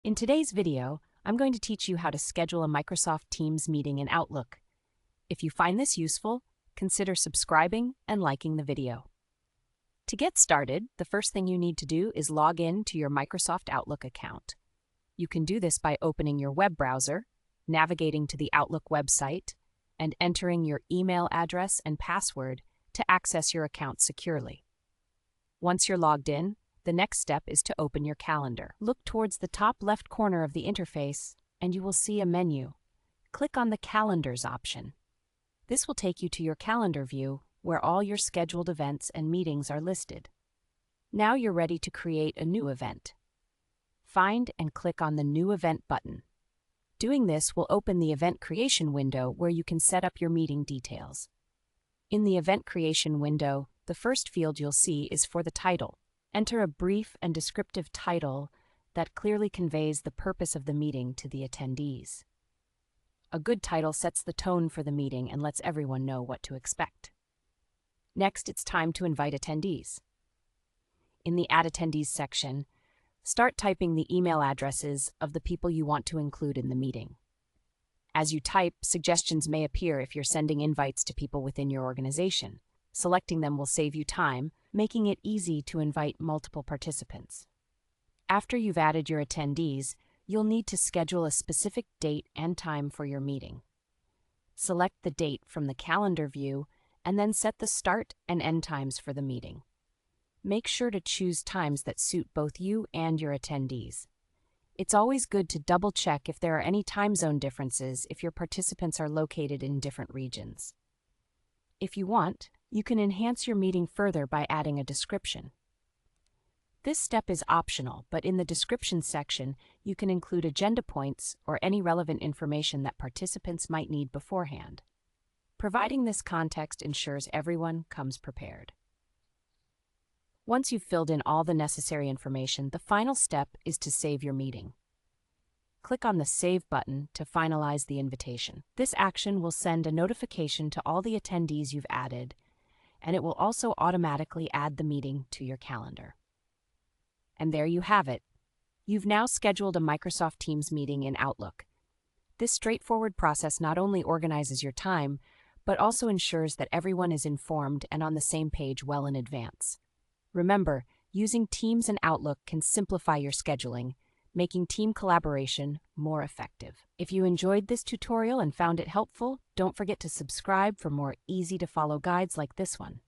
In today's video, I'm going to teach you how to schedule a Microsoft Teams meeting in Outlook. If you find this useful, consider subscribing and liking the video. To get started, the first thing you need to do is log in to your Microsoft Outlook account. You can do this by opening your web browser, navigating to the Outlook website, and entering your email address and password to access your account securely. Once you're logged in, the next step is to open your calendar. Look towards the top left corner of the interface, and you will see a menu. Click on the Calendars option. This will take you to your calendar view, where all your scheduled events and meetings are listed. Now you're ready to create a new event. Find and click on the New Event button. Doing this will open the Event Creation window where you can set up your meeting details. In the Event Creation window, the first field you'll see is for the title. Enter a brief and descriptive title that clearly conveys the purpose of the meeting to the attendees. A good title sets the tone for the meeting and lets everyone know what to expect. Next, it's time to invite attendees. In the Add Attendees section, start typing the email addresses of the people you want to include in the meeting. As you type, suggestions may appear if you're sending invites to people within your organization. Selecting them will save you time, making it easy to invite multiple participants. After you've added your attendees, you'll need to schedule a specific date and time for your meeting. Select the date from the calendar view and then set the start and end times for the meeting. Make sure to choose times that suit both you and your attendees. It's always good to double-check if there are any time zone differences if your participants are located in different regions. If you want, you can enhance your meeting further by adding a description. This step is optional, but in the description section, you can include agenda points or any relevant information that participants might need beforehand. Providing this context ensures everyone comes prepared. Once you've filled in all the necessary information, the final step is to save your meeting. Click on the Save button to finalize the invitation. This action will send a notification to all the attendees you've added, and it will also automatically add the meeting to your calendar. And there you have it. You've now scheduled a Microsoft Teams meeting in Outlook. This straightforward process not only organizes your time, but also ensures that everyone is informed and on the same page well in advance. Remember, using Teams and Outlook can simplify your scheduling, making team collaboration more effective. If you enjoyed this tutorial and found it helpful, don't forget to subscribe for more easy-to-follow guides like this one.